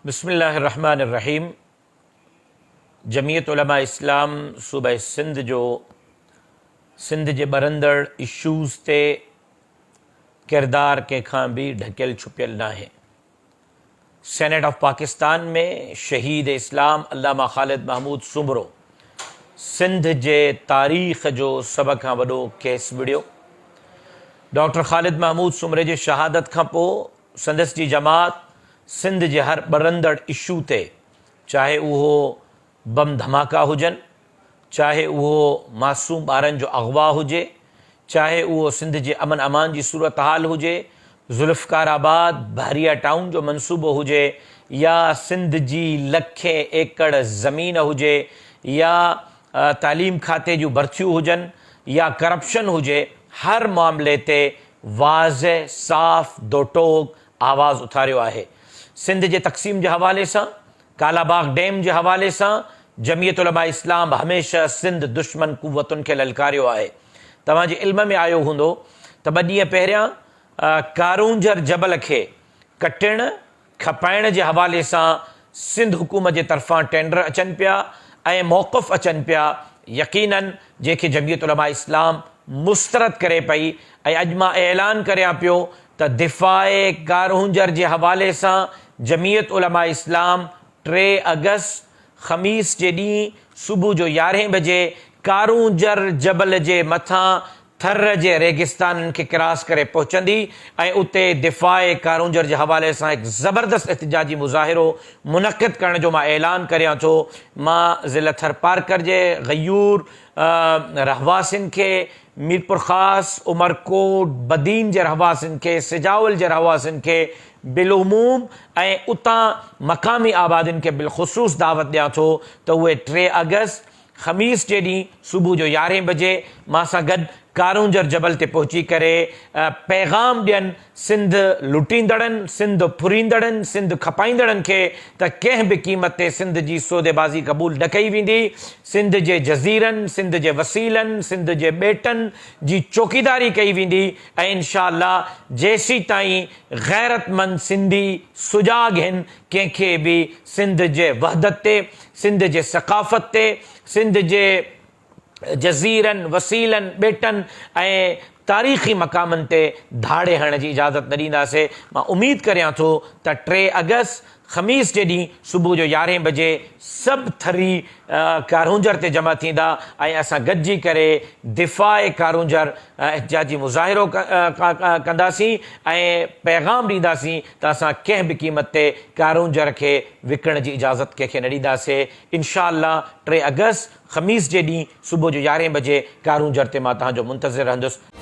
बिस्मिल्लाहिर्रहमानिर्रहीम। जमीयत उलमा इस्लाम सूबे सिंध जो सिंध जे बरंदड़ इशूज़ ते किरदार कंहिंखां बि ढकियल छुपियल न आहे। सेनेट ऑफ पाकिस्तान में शहीद इस्लाम अल्लामा ख़ालिद महमूद सुमरो सिंध जे तारीख़ जो सभ खां वॾो केस विढ़ियो। डॉक्टर ख़ालिद महमूद सुमरे जे शहादत खां पोइ संदसि जी जमात सिंध जे हर बरंदड़ इशू ते, चाहे उहो बम धमाका हुजनि, चाहे उहो मासूम ॿारनि जो अगवा हुजे, चाहे उहो सिंध जे अमन अमान जी सूरत हाल हुजे, ज़ुल्फ़कार आबाद बहरिया टाउन जो मनसूबो हुजे, या सिंध जी लखे एकड़ ज़मीन हुजे, या तालीम खाते जूं भर्तियूं हुजनि, या करप्शन हुजे, हर मामले ते वाज़े साफ़ दोटोक आवाज़ उथारियो आहे। सिंध जे तक़सीम जे हवाले सां, कालाबाग डैम जे हवाले सां जमीयत उलमा इस्लाम हमेशह सिंध दुश्मन कुव्वतुनि खे ललकारियो आहे। तव्हांजे इल्म में आयो हूंदो त 2 ॾींहं पहिरियां कारूंजर जबल खे कटण खपाइण जे हवाले सां सिंध हुकूमत जे तरफ़ां टेंडर अचनि पिया ऐं मौक़िफ़ अचनि पिया, यकीनन जंहिंखे जमीयत उलमा इस्लाम मुस्तरद करे पई। ऐं अॼु मां ऐलान करियां पियो त दिफ़ाए कारूंजर जे हवाले सां जमीयत उलमा इस्लाम 3 अगस्त ख़मीस जे ॾींहुं सुबुह जो 11 बजे कारूंजर जबल जे मथां थर जे रेगिस्ताननि खे क्रॉस करे पहुचंदी ऐं उते दिफ़ाए कारूंजर जे हवाले सां हिकु ज़बरदस्त एहतिजाजी मुज़ाहिरो मुनक़िद करण जो मां ऐलान करियां थो। मां ज़िला थर पार्कर जे गयूर रहवासियुनि खे, मीरपुर ख़ास, उमरकोट, बदीन जे रहवासियुनि खे, सिजावल जे रहवासियुनि खे बिलउमूम ऐं उतां मक़ामी आबादियुनि खे बिलख़ुसूस दावत ॾियां थो त उहे 3 अगस्त ख़मीस जे ॾींहुं सुबुह जो 11 बजे मां सां गॾु कारूंजर जबल ते पहुची करे पैगाम ॾियनि सिंध लुटींदड़नि, सिंध फुरींदड़नि, सिंध खपाईंदड़नि खे त कंहिं बि क़ीमत ते सिंध जी सौदेबाज़ी क़बूल न कई वेंदी। सिंध जे जज़ीरनि, सिंध जे वसीलनि, सिंध जे ॿेटनि जी चौकीदारी कई वेंदी ऐं इंशाअल्लाह जेसीं ताईं गैरतमंद सिंधी सुजाॻ आहिनि, कंहिंखे बि सिंध जे वहदत ते, सिंध जे सक़ाफ़त ते, सिंध जे जज़ीरनि, वसीलनि, ॿेटनि ऐं तारीख़ी मक़ामनि ते धाड़े हणण जी इजाज़त न ॾींदासीं। मां उमेद करियां थो त 3 अगस्त ख़मीस जे ॾींहुं सुबुह जो 11 बजे सभु थरी कारूंजर ते जमा थींदा ऐं असां गॾिजी करे दिफ़ाए कारूंजर एहतिजाजी मुज़ाहिरो कंदासीं ऐं पैगाम ॾींदासीं त असां कंहिं बि क़ीमत ते कारूंजर खे विकण जी इजाज़त कंहिंखे न ॾींदासीं। इंशाअल्लाह 3 अगस्त ख़मीस जे ॾींहुं सुबुह जो 11 बजे कारूंजर ते मां तव्हांजो मुंतज़िर रहंदुसि।